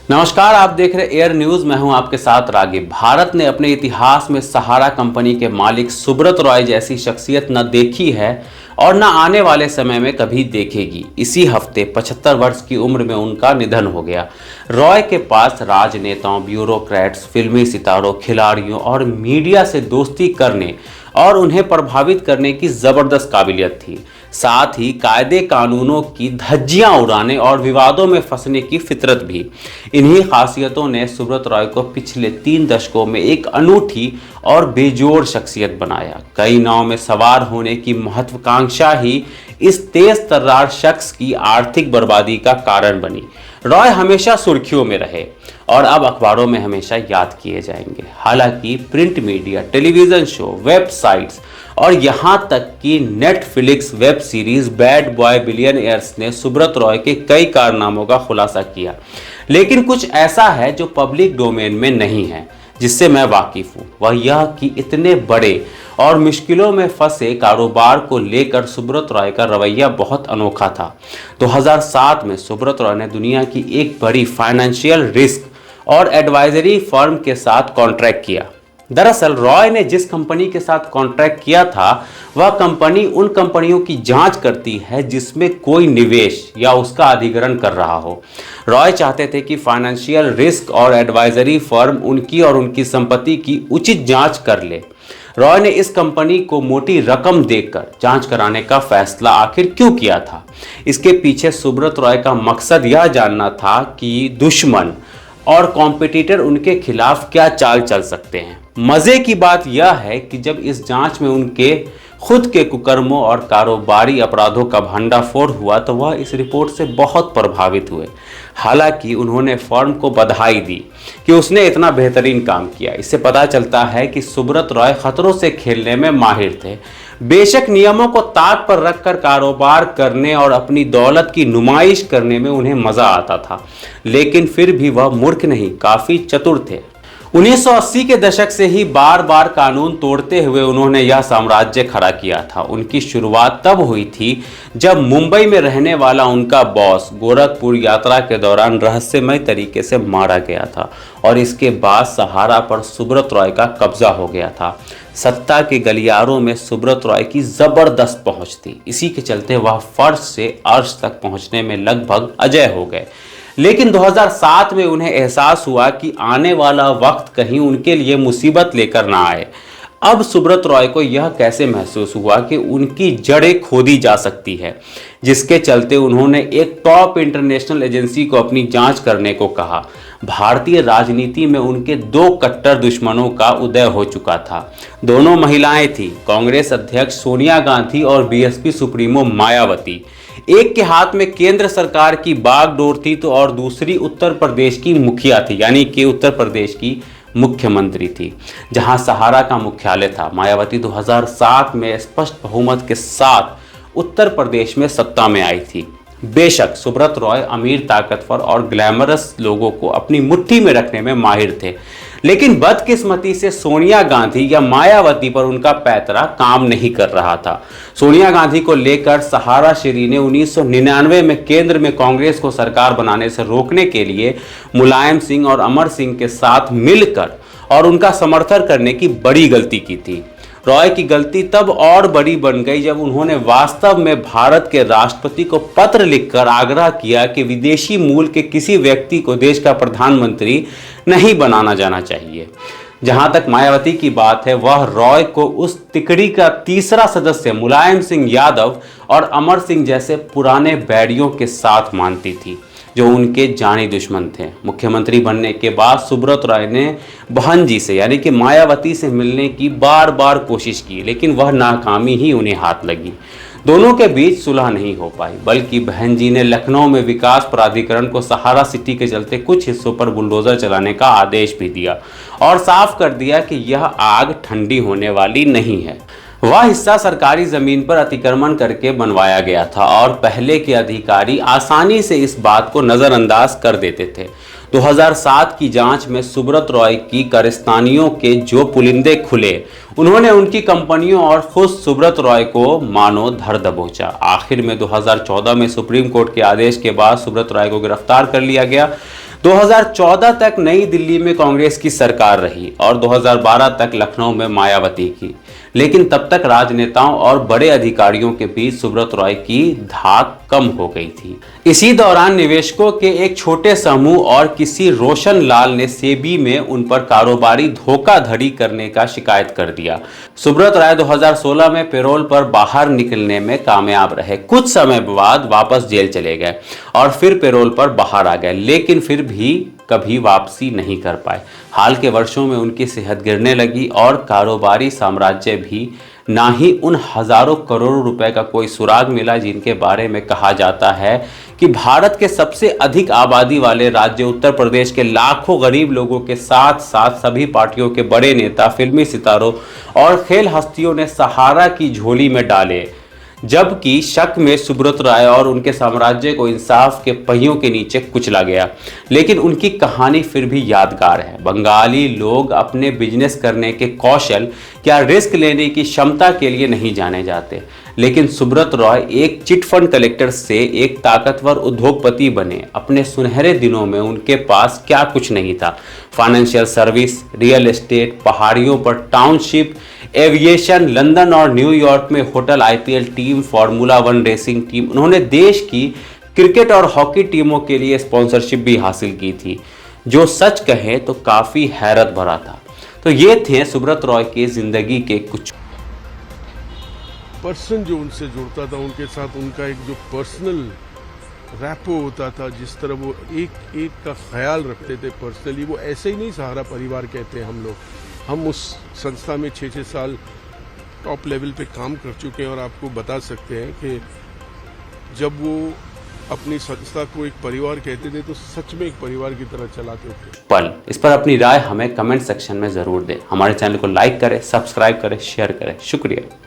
नमस्कार, आप देख रहे एयर न्यूज। मैं हूं आपके साथ रागिब। भारत ने अपने इतिहास में सहारा कंपनी के मालिक सुब्रत रॉय जैसी शख्सियत न देखी है और न आने वाले समय में कभी देखेगी। इसी हफ्ते 75 वर्ष की उम्र में उनका निधन हो गया। रॉय के पास राजनेताओं, ब्यूरोक्रेट्स, फिल्मी सितारों, खिलाड़ियों और मीडिया से दोस्ती करने और उन्हें प्रभावित करने की जबरदस्त काबिलियत थी। साथ ही कायदे कानूनों की धज्जियां उड़ाने और विवादों में फंसने की फितरत भी। इन्हीं खासियतों ने सुब्रत रॉय को पिछले 3 दशकों में एक अनूठी और बेजोड़ शख्सियत बनाया। कई नाव में सवार होने की महत्वाकांक्षा ही इस तेज तर्रार शख्स की आर्थिक बर्बादी का कारण बनी। रॉय हमेशा सुर्खियों में रहे और अब अखबारों में हमेशा याद किए जाएंगे। हालांकि print media, television show, websites और यहां तक कि Netflix web series bad boy billionaires ने सुब्रत रॉय के कई कारनामों का खुलासा किया, लेकिन कुछ ऐसा है जो पब्लिक डोमेन में नहीं है जिससे मैं वाकिफ हूँ। वह यह कि इतने बड़े और मुश्किलों में फंसे कारोबार को लेकर सुब्रत रॉय का रवैया बहुत अनोखा था। 2007 में सुब्रत रॉय ने दुनिया की एक बड़ी फाइनेंशियल रिस्क और एडवाइजरी फर्म के साथ कॉन्ट्रैक्ट किया। दरअसल रॉय ने जिस कंपनी के साथ कॉन्ट्रैक्ट किया था, वह कंपनी उन कंपनियों की जांच करती है जिसमें कोई निवेश या उसका अधिग्रहण कर रहा हो। रॉय चाहते थे कि फाइनेंशियल रिस्क और एडवाइजरी फर्म उनकी और उनकी संपत्ति की उचित जांच कर ले। रॉय ने इस कंपनी को मोटी रकम देकर जांच कराने का फैसला आखिर क्यों किया था? इसके पीछे सुब्रत रॉय का मकसद यह जानना था कि दुश्मन और कॉम्पिटिटर उनके खिलाफ क्या चाल चल सकते हैं। मजे की बात यह है कि जब इस जांच में उनके खुद के कुकर्मों और कारोबारी अपराधों का भंडाफोड़ हुआ तो वह इस रिपोर्ट से बहुत प्रभावित हुए। हालांकि उन्होंने फर्म को बधाई दी कि उसने इतना बेहतरीन काम किया। इससे पता चलता है कि सुब्रत रॉय खतरों से खेलने में माहिर थे। बेशक नियमों को ताक पर रखकर कारोबार करने और अपनी दौलत की नुमाइश करने में उन्हें मजा आता था, लेकिन फिर भी वह मूर्ख नहीं, काफी चतुर थे। 1980 के दशक से ही बार बार कानून तोड़ते हुए उन्होंने यह साम्राज्य खड़ा किया था। उनकी शुरुआत तब हुई थी जब मुंबई में रहने वाला उनका बॉस गोरखपुर यात्रा के दौरान रहस्यमय तरीके से मारा गया था और इसके बाद सहारा पर सुब्रत रॉय का कब्जा हो गया था। सत्ता के गलियारों में सुब्रत रॉय की जबरदस्त पहुंच थी। इसी के चलते वह फर्श से अर्श तक पहुंचने में लगभग अजेय हो गए। लेकिन 2007 में उन्हें एहसास हुआ कि आने वाला वक्त कहीं उनके लिए मुसीबत लेकर ना आए। अब सुब्रत रॉय को यह कैसे महसूस हुआ कि उनकी जड़ें खोदी जा सकती है, जिसके चलते उन्होंने एक टॉप इंटरनेशनल एजेंसी को अपनी जांच करने को कहा। भारतीय राजनीति में उनके 2 कट्टर दुश्मनों का उदय हो चुका था। दोनों महिलाएं थीं, कांग्रेस अध्यक्ष सोनिया गांधी और बीएसपी सुप्रीमो मायावती। एक के हाथ में केंद्र सरकार की बागडोर थी तो और दूसरी उत्तर प्रदेश की मुखिया थी, यानी कि उत्तर प्रदेश की मुख्यमंत्री थी, जहां सहारा का मुख्यालय था। मायावती 2007 में स्पष्ट बहुमत के साथ उत्तर प्रदेश में सत्ता में आई थी। बेशक सुब्रत रॉय अमीर, ताकतवर और ग्लैमरस लोगों को अपनी मुट्ठी में रखने में माहिर थे, लेकिन बदकिस्मती से सोनिया गांधी या मायावती पर उनका पैतरा काम नहीं कर रहा था। सोनिया गांधी को लेकर सहारा श्री ने 1999 में केंद्र में कांग्रेस को सरकार बनाने से रोकने के लिए मुलायम सिंह और अमर सिंह के साथ मिलकर और उनका समर्थन करने की बड़ी गलती की थी। रॉय की गलती तब और बड़ी बन गई जब उन्होंने वास्तव में भारत के राष्ट्रपति को पत्र लिखकर आग्रह किया कि विदेशी मूल के किसी व्यक्ति को देश का प्रधानमंत्री नहीं बनाना जाना चाहिए। जहां तक मायावती की बात है, वह रॉय को उस तिकड़ी का तीसरा सदस्य मुलायम सिंह यादव और अमर सिंह जैसे पुराने बैरियों के साथ मानती थी, जो उनके जानी दुश्मन थे। मुख्यमंत्री बनने के बाद सुब्रत रॉय ने बहन जी से यानी कि मायावती से मिलने की बार बार कोशिश की, लेकिन वह नाकामी ही उन्हें हाथ लगी। दोनों के बीच सुलह नहीं हो पाई, बल्कि बहन जी ने लखनऊ में विकास प्राधिकरण को सहारा सिटी के चलते कुछ हिस्सों पर बुलडोजर चलाने का आदेश भी दिया और साफ कर दिया कि यह आग ठंडी होने वाली नहीं है। वह हिस्सा सरकारी जमीन पर अतिक्रमण करके बनवाया गया था और पहले के अधिकारी आसानी से इस बात को नजरअंदाज कर देते थे। 2007 की जांच में सुब्रत रॉय की कारस्तानियों के जो पुलिंदे खुले, उन्होंने उनकी कंपनियों और खुद सुब्रत रॉय को मानो धर दबोचा। आखिर में 2014 में सुप्रीम कोर्ट के आदेश के बाद सुब्रत रॉय को गिरफ्तार कर लिया गया। 2014 तक नई दिल्ली में कांग्रेस की सरकार रही और 2012 तक लखनऊ में मायावती की, लेकिन तब तक राजनेताओं और बड़े अधिकारियों के बीच सुब्रत रॉय की धाक कम हो गई थी। इसी दौरान निवेशकों के एक छोटे समूह और किसी रोशन लाल ने सेबी में उन पर कारोबारी धोखाधड़ी करने का शिकायत कर दिया। सुब्रत रॉय 2016 में पैरोल पर बाहर निकलने में कामयाब रहे। कुछ समय बाद वापस जेल चले गए और फिर पैरोल पर बाहर आ गए, लेकिन फिर भी कभी वापसी नहीं कर पाए। हाल के वर्षों में उनकी सेहत गिरने लगी और कारोबारी साम्राज्य भी ना ही उन हजारों करोड़ों रुपए का कोई सुराग मिला जिनके बारे में कहा जाता है कि भारत के सबसे अधिक आबादी वाले राज्य उत्तर प्रदेश के लाखों गरीब लोगों के साथ साथ सभी पार्टियों के बड़े नेता, फिल्मी सितारों और खेल हस्तियों ने सहारा की झोली में डाले, जबकि शक में सुब्रत रॉय और उनके साम्राज्य को इंसाफ के पहियों के नीचे कुचला गया। लेकिन उनकी कहानी फिर भी यादगार है। बंगाली लोग अपने बिजनेस करने के कौशल या रिस्क लेने की क्षमता के लिए नहीं जाने जाते, लेकिन सुब्रत रॉय एक चिट फंड कलेक्टर से एक ताकतवर उद्योगपति बने। अपने सुनहरे दिनों में उनके पास क्या कुछ नहीं था। फाइनेंशियल सर्विस, रियल एस्टेट, पहाड़ियों पर टाउनशिप, एविएशन, लंदन और न्यूयॉर्क में hotel, IPL team, formula 1 racing team. उन्होंने देश की क्रिकेट और हॉकी टीमों के लिए स्पॉन्सरशिप भी हासिल की थी, जो सच कहें तो काफ़ी हैरत भरा था। तो ये थे सुब्रत रॉय की जिंदगी के कुछ पर्सन जो उनसे जुड़ता था, उनके साथ उनका एक जो पर्सनल रैपो होता था, जिस तरह वो एक एक का ख्याल रखते थे पर्सनली, वो ऐसे ही नहीं सहारा परिवार कहते हैं हम लोग। हम उस संस्था में 6-6 साल टॉप लेवल पे काम कर चुके हैं और आपको बता सकते हैं कि जब वो अपनी संस्था को एक परिवार कहते थे तो सच में एक परिवार की तरह चलाते थे। पल इस पर अपनी राय हमें कमेंट सेक्शन में ज़रूर दें। हमारे चैनल को लाइक करें, सब्सक्राइब करें, शेयर करें। शुक्रिया।